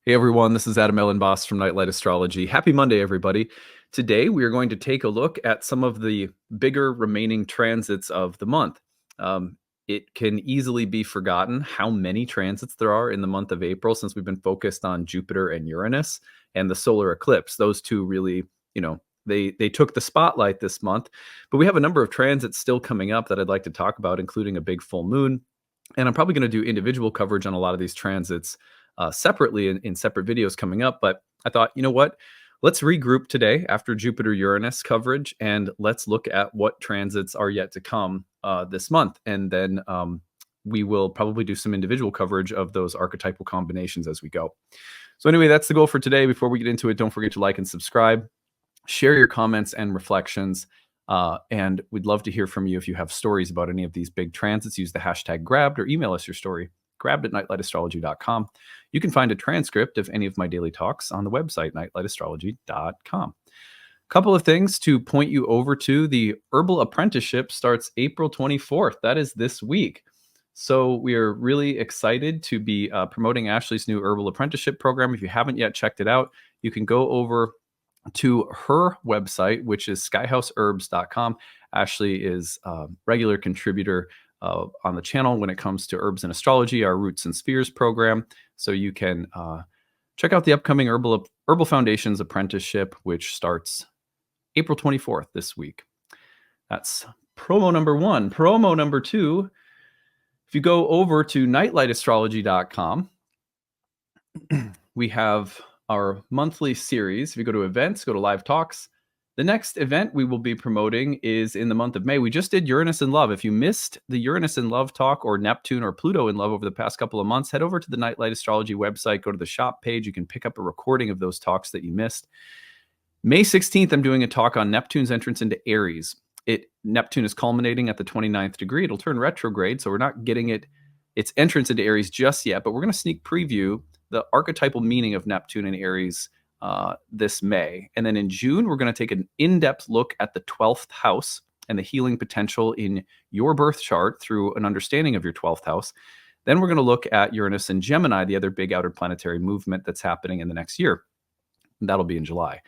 Hey everyone, this is Elenbaas from Nightlight Astrology. Happy Monday, everybody. Today we are going to take a look at some of the bigger remaining transits of the month. It can easily be forgotten how many transits there are in the month of April since we've been focused on Jupiter and Uranus and the solar eclipse. Those two really, they took the spotlight this month. But we have a number of transits still coming up that I'd like to talk about, including a big full moon. And I'm probably going to do individual coverage on a lot of these transits separately in separate videos coming up. But I thought, you know what? Let's regroup today after Jupiter-Uranus coverage, and let's look at what transits are yet to come this month. And then we will probably do some individual coverage of those archetypal combinations as we go. So anyway, that's the goal for today. Before we get into it, don't forget to like and subscribe. Share your comments and reflections. And we'd love to hear from you if you have stories about any of these big transits. Use the hashtag grabbed or email us your story, grabbed@nightlightastrology.com. You can find a transcript of any of my daily talks on the website, nightlightastrology.com. Couple of things to point you over to. The Herbal Apprenticeship starts April 24th. That is this week. So we are really excited to be promoting Ashley's new Herbal Apprenticeship program. If you haven't yet checked it out, you can go over to her website, which is skyhouseherbs.com. Ashley is a regular contributor on the channel when it comes to herbs and astrology, our Roots and Spheres program. So you can check out the upcoming Herbal Foundations Apprenticeship, which starts April 24th this week. That's promo number one. Promo number two, if you go over to nightlightastrology.com, we have our monthly series. If you go to events, go to live talks. The next event we will be promoting is in the month of May. We just did Uranus in Love. If you missed the Uranus in Love talk or Neptune or Pluto in Love over the past couple of months, head over to the Nightlight Astrology website, go to the shop page. You can pick up a recording of those talks that you missed. May 16th, I'm doing a talk on Neptune's entrance into Aries. Neptune is culminating at the 29th degree. It'll turn retrograde, so we're not getting its entrance into Aries just yet, but we're going to sneak preview the archetypal meaning of Neptune and Aries this May. And then in June, we're going to take an in-depth look at the 12th house and the healing potential in your birth chart through an understanding of your 12th house. Then we're going to look at Uranus and Gemini, the other big outer planetary movement that's happening in the next year. And that'll be in July.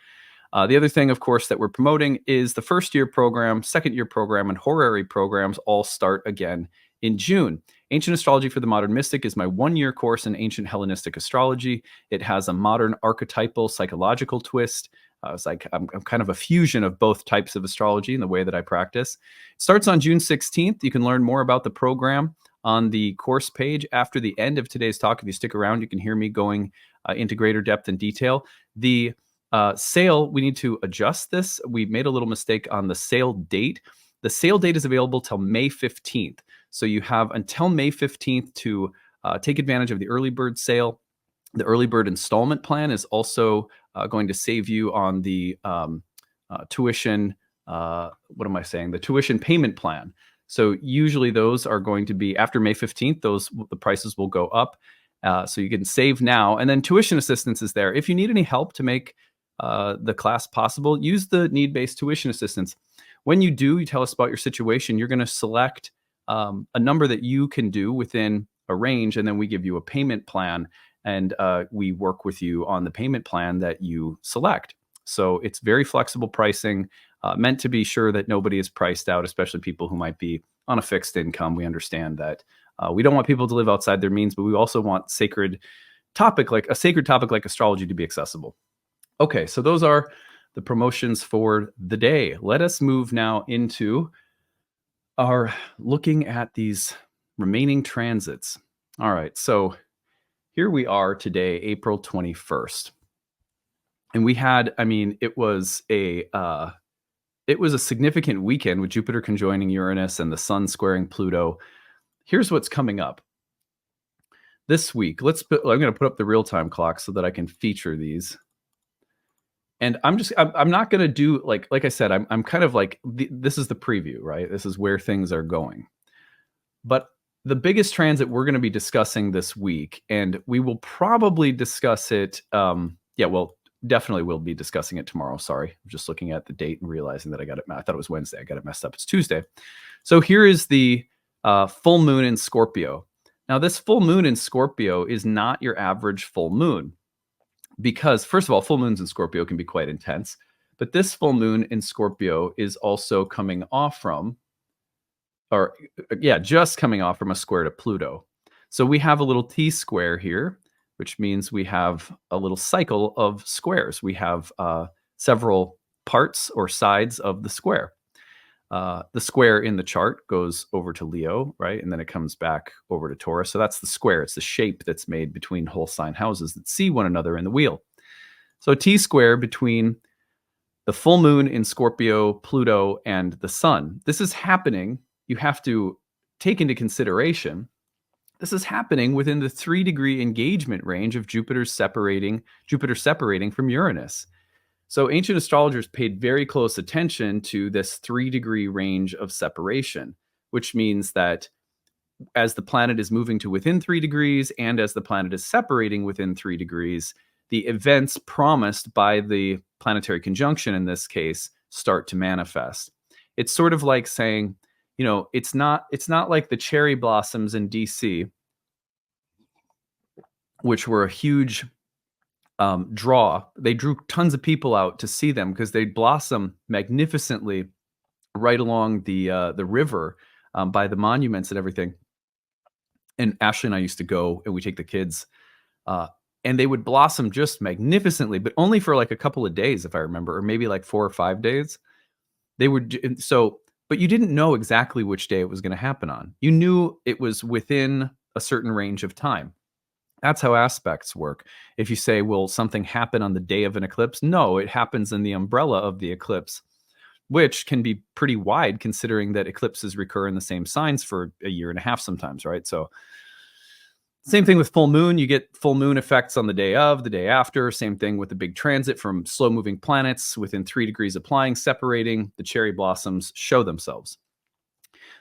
The other thing, of course, that we're promoting is the first-year program, second-year program, and horary programs all start again in June. Ancient Astrology for the Modern Mystic is my one-year course in ancient Hellenistic astrology. It has a modern archetypal psychological twist. It's like I'm kind of a fusion of both types of astrology in the way that I practice. It starts on June 16th. You can learn more about the program on the course page after the end of today's talk. If you stick around, you can hear me going into greater depth and detail. The sale, we need to adjust this. We made a little mistake on the sale date. The sale date is available till May 15th. So you have until May 15th to take advantage of the early bird sale. The early bird installment plan is also going to save you on the tuition. The tuition payment plan. So usually those are going to be after May 15th. The prices will go up. So you can save now. And then tuition assistance is there. If you need any help to make the class possible, use the need-based tuition assistance. When you do, you tell us about your situation. You're going to select a number that you can do within a range, and then we give you a payment plan, and we work with you on the payment plan that you select. So it's very flexible pricing, meant to be sure that nobody is priced out, especially people who might be on a fixed income. We understand that we don't want people to live outside their means, but we also want a sacred topic like astrology to be accessible. Okay, so those are the promotions for the day. Let us move now into our looking at these remaining transits. All right, so here we are today, April 21st. And we had, it was a significant weekend with Jupiter conjoining Uranus and the Sun squaring Pluto. Here's what's coming up this week. I'm going to put up the real-time clock so that I can feature these. And I'm not going to do like I said, I'm kind of like, this is the preview, right? This is where things are going. But the biggest transit we're going to be discussing this week, and we will probably discuss it. Definitely we'll be discussing it tomorrow. Sorry. I'm just looking at the date and realizing that I thought it was Wednesday. I got it messed up. It's Tuesday. So here is the full moon in Scorpio. Now, this full moon in Scorpio is not your average full moon. because, first of all, full moons in Scorpio can be quite intense. But this full moon in Scorpio is also coming off from, or yeah, just coming off from a square to Pluto. So we have a little T square here, which means we have a little cycle of squares. We have several parts or sides of the square. The square in the chart goes over to Leo, right? And then it comes back over to Taurus. So that's the square. It's the shape that's made between whole sign houses that see one another in the wheel. So T square between the full moon in Scorpio, Pluto, and the sun. This is happening. You have to take into consideration this is happening within the 3-degree engagement range of Jupiter separating from Uranus. So ancient astrologers paid very close attention to this 3-degree range of separation, which means that as the planet is moving to within 3 degrees and as the planet is separating within 3 degrees, the events promised by the planetary conjunction in this case start to manifest. It's sort of like saying, it's not like the cherry blossoms in DC, which were a huge draw. They drew tons of people out to see them because they blossom magnificently right along the river by the monuments and everything. And Ashley and I used to go, and we take the kids, and they would blossom just magnificently, but only for like a couple of days, if I remember, or maybe like 4 or 5 days. They would but you didn't know exactly which day it was going to happen on. You knew it was within a certain range of time. That's how aspects work. If you say, will something happen on the day of an eclipse? No, it happens in the umbrella of the eclipse, which can be pretty wide considering that eclipses recur in the same signs for a year and a half sometimes, right? So same thing with full moon. You get full moon effects on the day of, the day after. Same thing with the big transit from slow-moving planets within 3 degrees applying, separating. The cherry blossoms show themselves.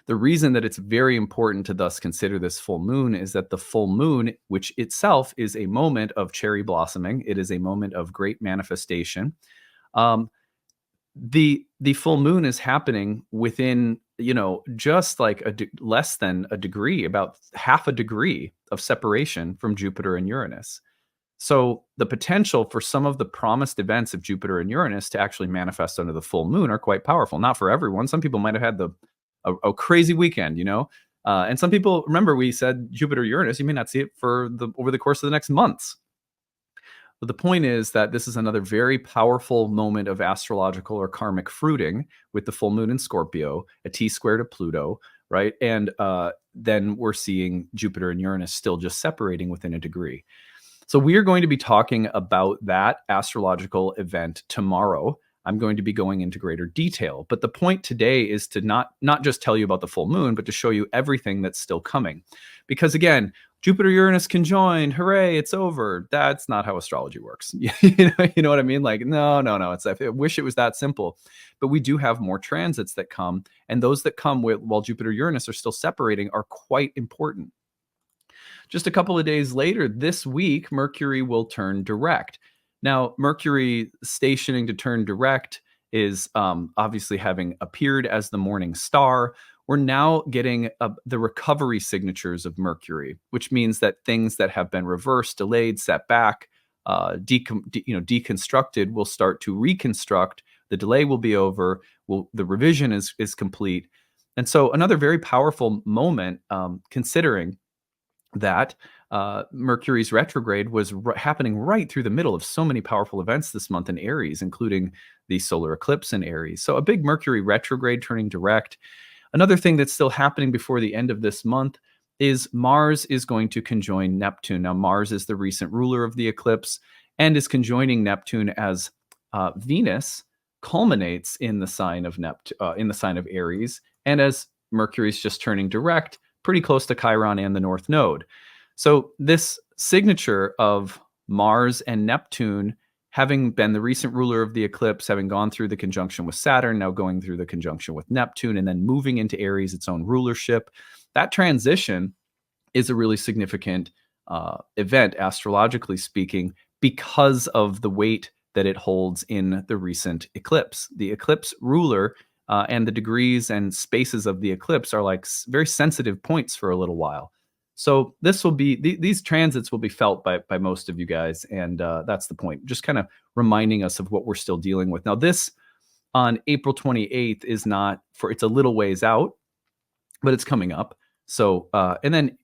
The reason that it's very important to thus consider this full moon is that the full moon, which itself is a moment of cherry blossoming, it is a moment of great manifestation. The full moon is happening within, just like less than a degree, about half a degree of separation from Jupiter and Uranus. So the potential for some of the promised events of Jupiter and Uranus to actually manifest under the full moon are quite powerful. Not for everyone. Some people might have had a crazy weekend, and some people, remember we said Jupiter-Uranus, you may not see it over the course of the next months. But the point is that this is another very powerful moment of astrological or karmic fruiting with the full moon in Scorpio, a T square to Pluto, right? And then we're seeing Jupiter and Uranus still just separating within a degree. So we are going to be talking about that astrological event tomorrow. I'm going to be going into greater detail. But the point today is to not just tell you about the full moon, but to show you everything that's still coming. Because again, Jupiter-Uranus conjoined, hooray, it's over. That's not how astrology works. You know what I mean? Like, no. I wish it was that simple. But we do have more transits that come, and those that come while Jupiter-Uranus are still separating are quite important. Just a couple of days later, this week, Mercury will turn direct. Now, Mercury stationing to turn direct is obviously having appeared as the morning star. We're now getting the recovery signatures of Mercury, which means that things that have been reversed, delayed, set back, deconstructed will start to reconstruct. The delay will be over. The revision is complete. And so another very powerful moment, considering that Mercury's retrograde was happening right through the middle of so many powerful events this month in Aries, including the solar eclipse in Aries. So a big Mercury retrograde turning direct. Another thing that's still happening before the end of this month is Mars is going to conjoin Neptune. Now, Mars is the recent ruler of the eclipse and is conjoining Neptune as Venus culminates in the sign of Aries, and as Mercury's just turning direct, pretty close to Chiron and the North Node. So this signature of Mars and Neptune having been the recent ruler of the eclipse, having gone through the conjunction with Saturn, now going through the conjunction with Neptune, and then moving into Aries, its own rulership, that transition is a really significant event, astrologically speaking, because of the weight that it holds in the recent eclipse. The eclipse ruler and the degrees and spaces of the eclipse are like very sensitive points for a little while. So this will be these transits will be felt by most of you guys, and that's the point. Just kind of reminding us of what we're still dealing with. Now, this on April 28th is not for it's a little ways out, but it's coming up. So and then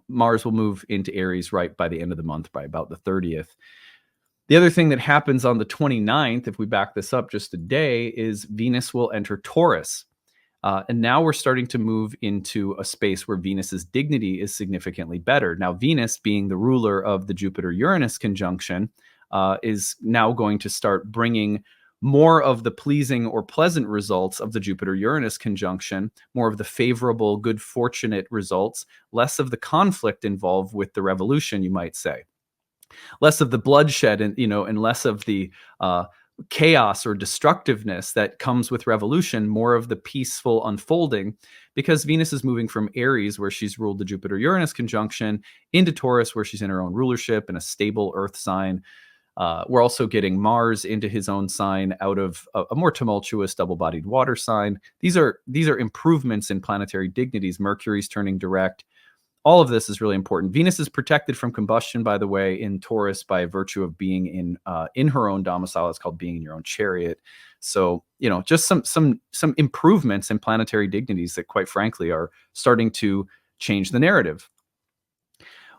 Mars will move into Aries right by the end of the month, by about the 30th. The other thing that happens on the 29th, if we back this up just a day, is Venus will enter Taurus. And now we're starting to move into a space where Venus's dignity is significantly better. Now, Venus, being the ruler of the Jupiter-Uranus conjunction, is now going to start bringing more of the pleasing or pleasant results of the Jupiter-Uranus conjunction, more of the favorable, good, fortunate results, less of the conflict involved with the revolution, you might say. Less of the bloodshed and less of the chaos or destructiveness that comes with revolution, more of the peaceful unfolding, because Venus is moving from Aries, where she's ruled the Jupiter-Uranus conjunction, into Taurus, where she's in her own rulership in a stable earth sign. We're also getting Mars into his own sign out of a more tumultuous double-bodied water sign. These are improvements in planetary dignities. Mercury's turning direct. All of this is really important. Venus is protected from combustion, by the way, in Taurus by virtue of being in her own domicile. It's called being in your own chariot. So, just some improvements in planetary dignities that, quite frankly, are starting to change the narrative.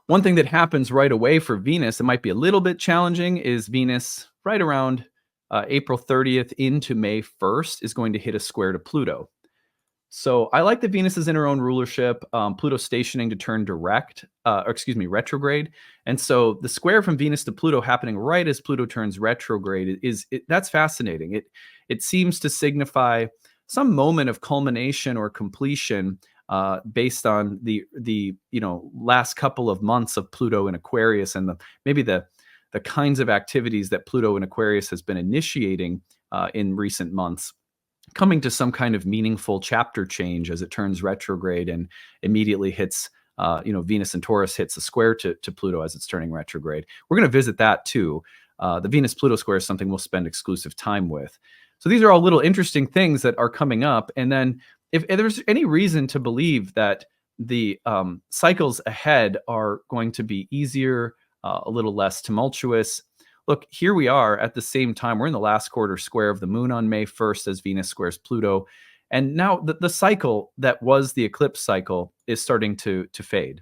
One thing that happens right away for Venus, it might be a little bit challenging, is Venus right around April 30th into May 1st is going to hit a square to Pluto. So I like that Venus is in her own rulership. Pluto stationing to turn retrograde. And so the square from Venus to Pluto happening right as Pluto turns retrograde that's fascinating. It seems to signify some moment of culmination or completion based on the last couple of months of Pluto in Aquarius and maybe the kinds of activities that Pluto in Aquarius has been initiating in recent months, coming to some kind of meaningful chapter change as it turns retrograde and immediately hits, Venus and Taurus hits a square to Pluto as it's turning retrograde. We're going to visit that too. The Venus-Pluto square is something we'll spend exclusive time with. So these are all little interesting things that are coming up. And then if there's any reason to believe that the cycles ahead are going to be easier, a little less tumultuous, look, here we are at the same time. We're in the last quarter square of the moon on May 1st as Venus squares Pluto. And now the cycle that was the eclipse cycle is starting to fade.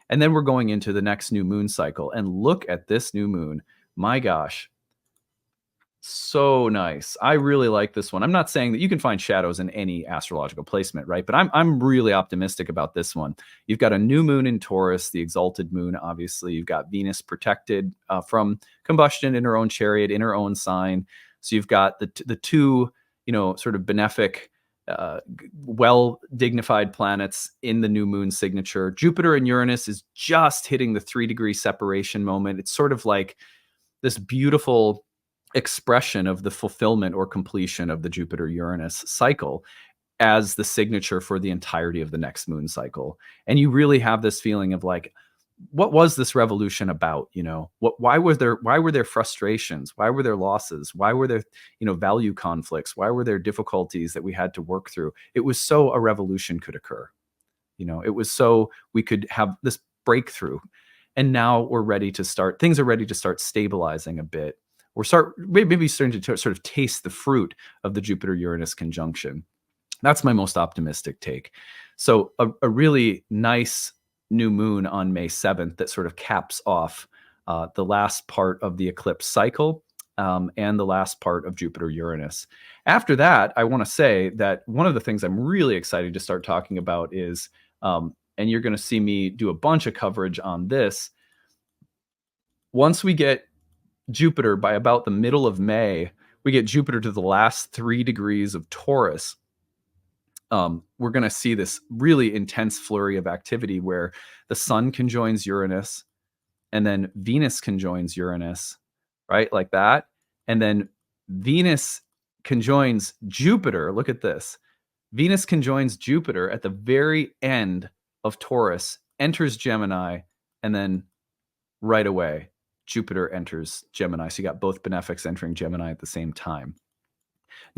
And then we're going into the next new moon cycle. And look at this new moon. My gosh. So nice. I really like this one. I'm not saying that you can find shadows in any astrological placement, right? But I'm really optimistic about this one. You've got a new moon in Taurus, the exalted moon, obviously. You've got Venus protected from combustion in her own chariot, in her own sign. So you've got the two, sort of benefic, well-dignified planets in the new moon signature. Jupiter and Uranus is just hitting the 3-degree separation moment. It's sort of like this beautiful expression of the fulfillment or completion of the Jupiter-Uranus cycle as the signature for the entirety of the next moon cycle. And you really have this feeling of like, what was this revolution about? Why were there frustrations? Why were there losses? Why were there, value conflicts? Why were there difficulties that we had to work through? It was so a revolution could occur. It was so we could have this breakthrough. And now we're ready to start, things are ready to start stabilizing a bit. Maybe starting to sort of taste the fruit of the Jupiter-Uranus conjunction. That's my most optimistic take. So a really nice new moon on May 7th that sort of caps off the last part of the eclipse cycle and the last part of Jupiter-Uranus. After that, I want to say that one of the things I'm really excited to start talking about is, and you're going to see me do a bunch of coverage on this, once we get Jupiter by about the middle of May, we get Jupiter to the last 3 degrees of Taurus. We're going to see this really intense flurry of activity where the sun conjoins Uranus and then Venus conjoins Uranus, right? Like that. And then Venus conjoins Jupiter. Look at this. Venus conjoins Jupiter at the very end of Taurus, enters Gemini, and then right away, Jupiter enters Gemini. So you got both benefics entering Gemini at the same time.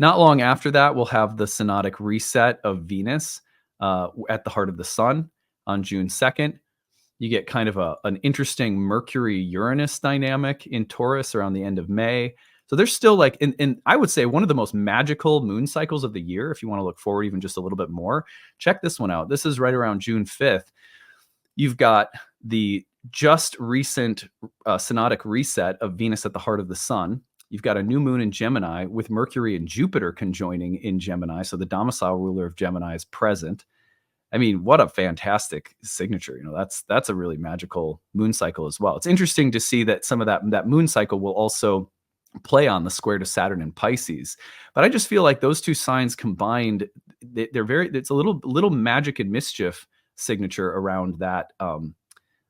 Not long after that, we'll have the synodic reset of Venus at the heart of the sun. on June 2nd. You get kind of an interesting Mercury-Uranus dynamic in Taurus around the end of May. So there's still like, in I would say one of the most magical moon cycles of the year. If you want to look forward even just a little bit more, check this one out. This is right around June 5th. You've got the just recent synodic reset of Venus at the heart of the sun. You've got a new moon in Gemini with Mercury and Jupiter conjoining in Gemini. So the domicile ruler of Gemini is present. I mean, what a fantastic signature. That's a really magical moon cycle as well. It's interesting to see that some of that moon cycle will also play on the square to Saturn and Pisces. But I just feel like those two signs combined, it's a little magic and mischief signature around that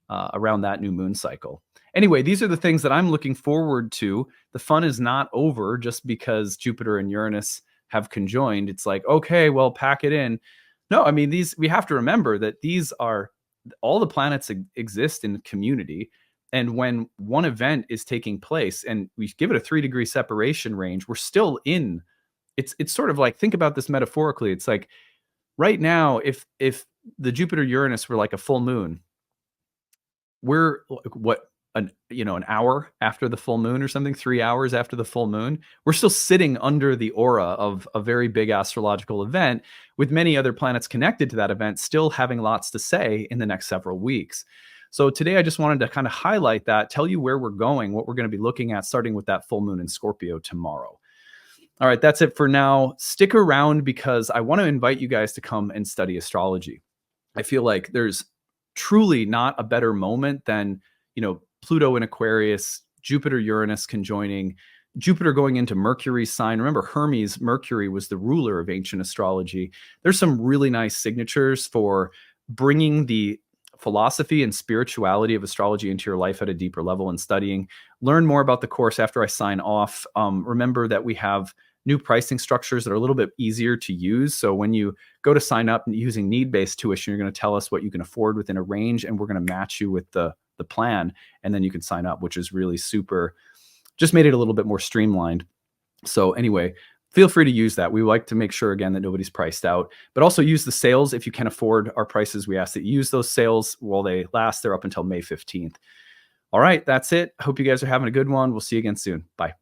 new moon cycle. Anyway, these are the things that I'm looking forward to. The fun is not over just because Jupiter and Uranus have conjoined. It's like, okay, well, pack it in. No, I mean, we have to remember that these are all the planets exist in community. And when one event is taking place and we give it a 3-degree separation range, we're still in, it's sort of like, think about this metaphorically. It's like right now, if the Jupiter Uranus were like a full moon, we're an hour after the full moon or something, 3 hours after the full moon, we're still sitting under the aura of a very big astrological event with many other planets connected to that event still having lots to say in the next several weeks. So today I just wanted to kind of highlight that, tell you where we're going, what we're going to be looking at, starting with that full moon in Scorpio tomorrow. All right, that's it for now. Stick around because I want to invite you guys to come and study astrology. I feel like there's truly not a better moment than, Pluto in Aquarius, Jupiter-Uranus conjoining, Jupiter going into Mercury's sign. Remember, Hermes, Mercury, was the ruler of ancient astrology. There's some really nice signatures for bringing the philosophy and spirituality of astrology into your life at a deeper level and studying. Learn more about the course after I sign off. Remember that we have new pricing structures that are a little bit easier to use. So when you go to sign up using need-based tuition, you're going to tell us what you can afford within a range, and we're going to match you with the plan, and then you can sign up, which is really super. Just made it a little bit more streamlined. So anyway, feel free to use that. We like to make sure, again, that nobody's priced out, but also use the sales. If you can afford our prices, we ask that you use those sales while they last. They're up until May 15th. All right, that's it. Hope you guys are having a good one. We'll see you again soon. Bye.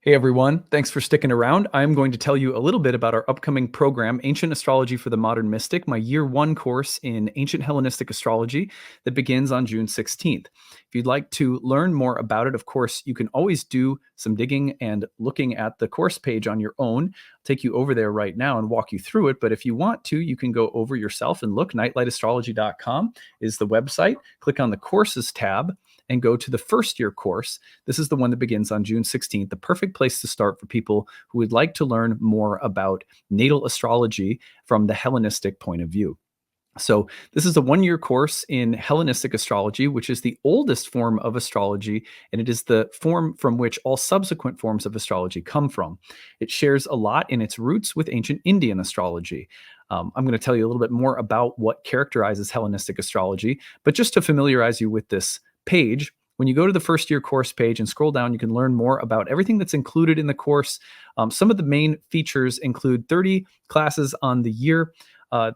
Hey everyone, thanks for sticking around. I'm going to tell you a little bit about our upcoming program, Ancient Astrology for the Modern Mystic, my year 1 course in ancient Hellenistic astrology that begins on June 16th. If you'd like to learn more about it, of course, you can always do some digging and looking at the course page on your own. I'll take you over there right now and walk you through it. But if you want to, you can go over yourself and look. Nightlightastrology.com is the website. Click on the courses tab and go to the first year course. This is the one that begins on June 16th, the perfect place to start for people who would like to learn more about natal astrology from the Hellenistic point of view. So this is a 1-year course in Hellenistic astrology, which is the oldest form of astrology, and it is the form from which all subsequent forms of astrology come from. It shares a lot in its roots with ancient Indian astrology. I'm going to tell you a little bit more about what characterizes Hellenistic astrology, but just to familiarize you with this page, when you go to the first year course page and scroll down, you can learn more about everything that's included in the course. Some of the main features include 30 classes on the year.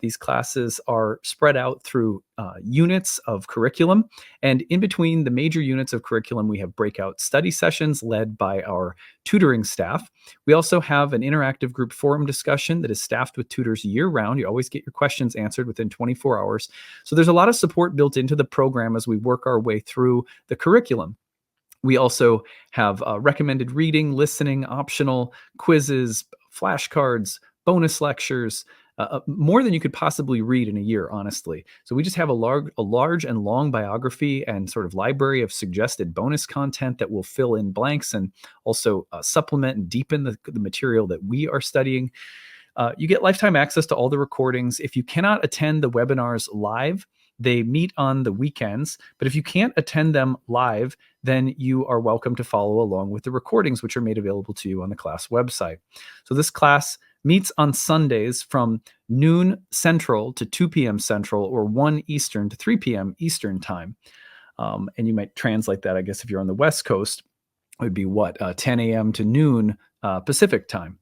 These classes are spread out through units of curriculum. And in between the major units of curriculum, we have breakout study sessions led by our tutoring staff. We also have an interactive group forum discussion that is staffed with tutors year-round. You always get your questions answered within 24 hours. So there's a lot of support built into the program as we work our way through the curriculum. We also have recommended reading, listening, optional quizzes, flashcards, bonus lectures, more than you could possibly read in a year, honestly. So we just have a large and long biography and sort of library of suggested bonus content that will fill in blanks and also supplement and deepen the material that we are studying. You get lifetime access to all the recordings. If you cannot attend the webinars live, they meet on the weekends, but if you can't attend them live, then you are welcome to follow along with the recordings, which are made available to you on the class website. So this class meets on Sundays from noon Central to 2 p.m. Central, or 1 Eastern to 3 p.m. Eastern time. And you might translate that, I guess, if you're on the West Coast, it would be 10 a.m. to noon Pacific time.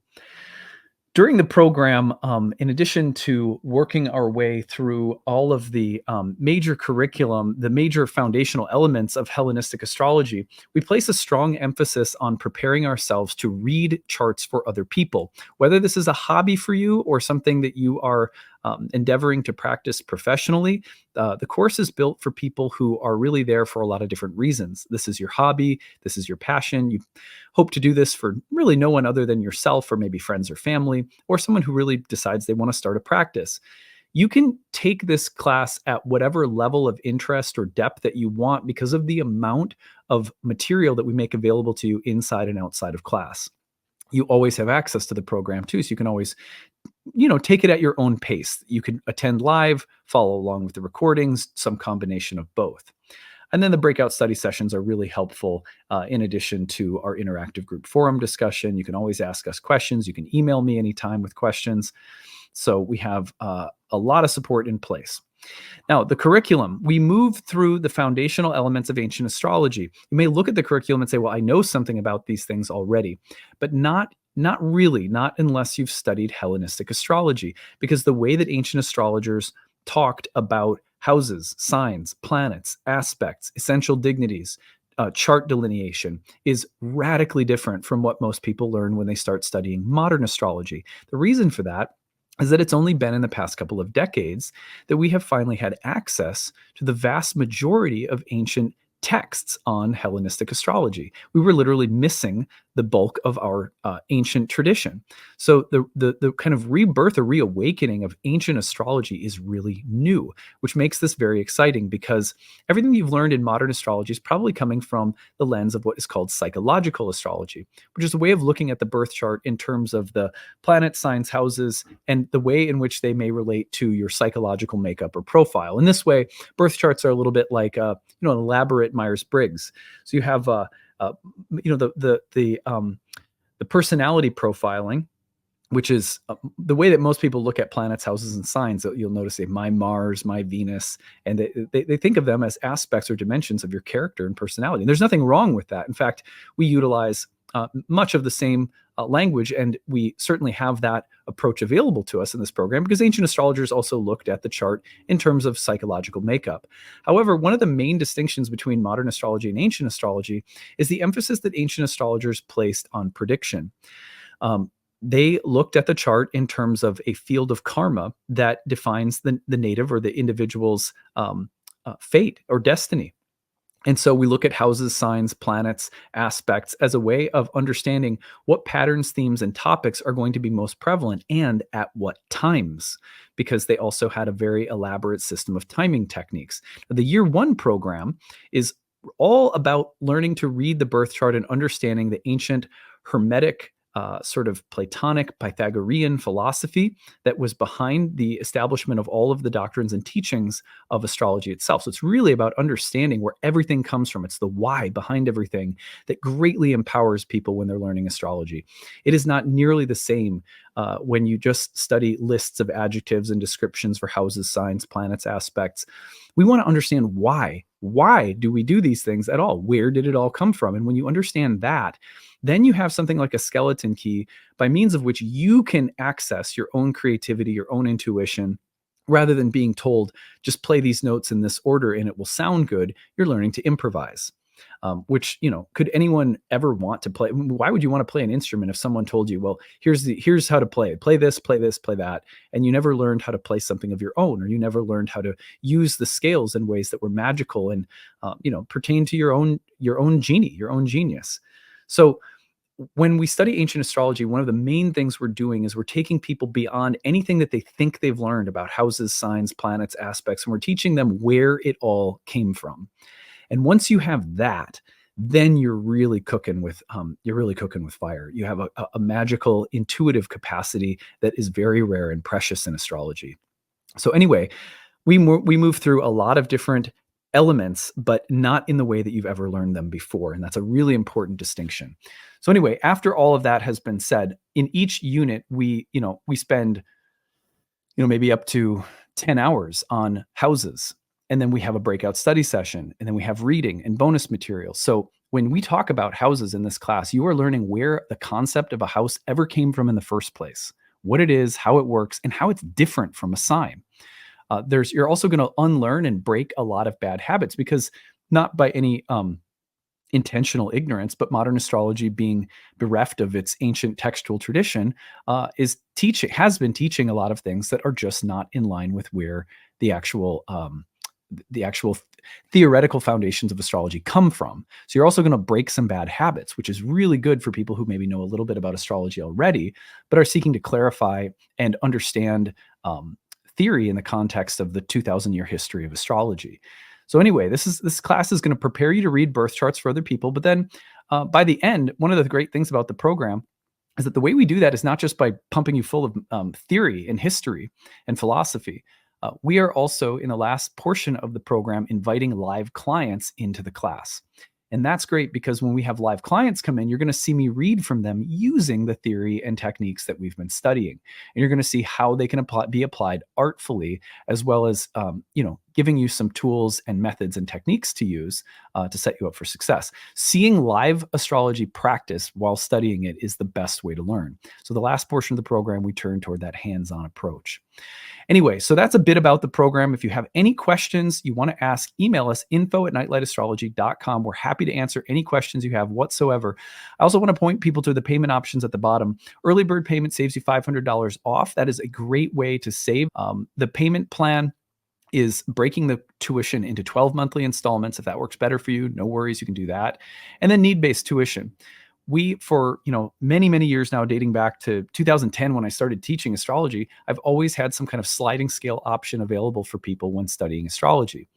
During the program, in addition to working our way through all of the major curriculum, the major foundational elements of Hellenistic astrology, we place a strong emphasis on preparing ourselves to read charts for other people. Whether this is a hobby for you or something that you are endeavoring to practice professionally, the course is built for people who are really there for a lot of different reasons. This is your hobby, this is your passion. You hope to do this for really no one other than yourself, or maybe friends or family, or someone who really decides they want to start a practice. You can take this class at whatever level of interest or depth that you want because of the amount of material that we make available to you inside and outside of class. You always have access to the program too, so you can always take it at your own pace. You can attend live, follow along with the recordings, some combination of both. And then the breakout study sessions are really helpful in addition to our interactive group forum discussion. You can always ask us questions. You can email me anytime with questions. So we have a lot of support in place. Now, the curriculum, we move through the foundational elements of ancient astrology. You may look at the curriculum and say, well, I know something about these things already, but not really, not unless you've studied Hellenistic astrology, because the way that ancient astrologers talked about houses, signs, planets, aspects, essential dignities, chart delineation is radically different from what most people learn when they start studying modern astrology. The reason for that is that it's only been in the past couple of decades that we have finally had access to the vast majority of ancient texts on Hellenistic astrology. We were literally missing the bulk of our ancient tradition. So the kind of rebirth or reawakening of ancient astrology is really new, which makes this very exciting because everything you've learned in modern astrology is probably coming from the lens of what is called psychological astrology, which is a way of looking at the birth chart in terms of the planet, signs, houses, and the way in which they may relate to your psychological makeup or profile. In this way, birth charts are a little bit like an elaborate Myers-Briggs. So you have the personality profiling, which is the way that most people look at planets, houses, and signs. So you'll notice my Mars, my Venus, and they think of them as aspects or dimensions of your character and personality. And there's nothing wrong with that. In fact, we utilize much of the same language, and we certainly have that approach available to us in this program because ancient astrologers also looked at the chart in terms of psychological makeup. However, one of the main distinctions between modern astrology and ancient astrology is the emphasis that ancient astrologers placed on prediction. They looked at the chart in terms of a field of karma that defines the native or the individual's fate or destiny. And so we look at houses, signs, planets, aspects as a way of understanding what patterns, themes, and topics are going to be most prevalent and at what times, because they also had a very elaborate system of timing techniques. The year one program is all about learning to read the birth chart and understanding the ancient Hermetic sort of Platonic Pythagorean philosophy that was behind the establishment of all of the doctrines and teachings of astrology itself. So it's really about understanding where everything comes from. It's the why behind everything that greatly empowers people when they're learning astrology. It is not nearly the same when you just study lists of adjectives and descriptions for houses, signs, planets, aspects. We want to understand why. Why do we do these things at all? Where did it all come from? And when you understand that, then you have something like a skeleton key by means of which you can access your own creativity, your own intuition, rather than being told, just play these notes in this order and it will sound good. You're learning to improvise. Which, could anyone ever want to play? Why would you want to play an instrument if someone told you, well, here's how to play it. Play this, play that. And you never learned how to play something of your own, or you never learned how to use the scales in ways that were magical and, pertain to your own genie, your own genius. So when we study ancient astrology, one of the main things we're doing is we're taking people beyond anything that they think they've learned about houses, signs, planets, aspects, and we're teaching them where it all came from. And once you have that, then you're really cooking with fire. You have a magical, intuitive capacity that is very rare and precious in astrology. So anyway, we move through a lot of different elements, but not in the way that you've ever learned them before. And that's a really important distinction. So anyway, after all of that has been said, in each unit, we spend, maybe up to 10 hours on houses. And then we have a breakout study session, and then we have reading and bonus material. So when we talk about houses in this class, you are learning where the concept of a house ever came from in the first place. what it is, how it works, and how it's different from a sign. You're also going to unlearn and break a lot of bad habits because not by any intentional ignorance, but modern astrology, being bereft of its ancient textual tradition, has been teaching a lot of things that are just not in line with where the actual theoretical foundations of astrology come from. So you're also going to break some bad habits, which is really good for people who maybe know a little bit about astrology already, but are seeking to clarify and understand theory in the context of the 2,000-year history of astrology. So anyway, this class is going to prepare you to read birth charts for other people. But then by the end, one of the great things about the program is that the way we do that is not just by pumping you full of theory and history and philosophy. We are also, in the last portion of the program, inviting live clients into the class. And that's great because when we have live clients come in, you're going to see me read from them using the theory and techniques that we've been studying. And you're going to see how they can be applied artfully, as well as, giving you some tools and methods and techniques to use to set you up for success. Seeing live astrology practice while studying it is the best way to learn. So the last portion of the program, we turn toward that hands-on approach. Anyway, so that's a bit about the program. If you have any questions you want to ask, email us, info@nightlightastrology.com. We're happy to answer any questions you have whatsoever. I also want to point people to the payment options at the bottom. Early bird payment saves you $500 off. That is a great way to save. The payment plan is breaking the tuition into 12 monthly installments. If that works better for you, no worries, you can do that. And then need-based tuition. We, for many, many years now, dating back to 2010 when I started teaching astrology, I've always had some kind of sliding scale option available for people when studying astrology.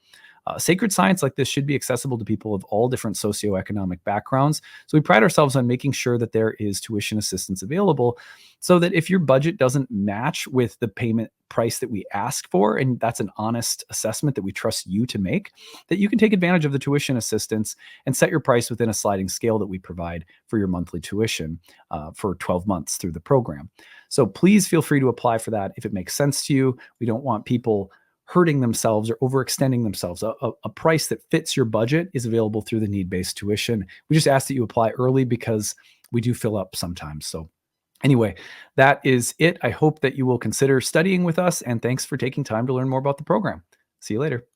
Sacred science like this should be accessible to people of all different socioeconomic backgrounds. So we pride ourselves on making sure that there is tuition assistance available so that if your budget doesn't match with the payment price that we ask for, and that's an honest assessment that we trust you to make, that you can take advantage of the tuition assistance and set your price within a sliding scale that we provide for your monthly tuition for 12 months through the program. So please feel free to apply for that if it makes sense to you. We don't want people hurting themselves or overextending themselves. A price that fits your budget is available through the need-based tuition. We just ask that you apply early because we do fill up sometimes. So anyway, that is it. I hope that you will consider studying with us, and thanks for taking time to learn more about the program. See you later.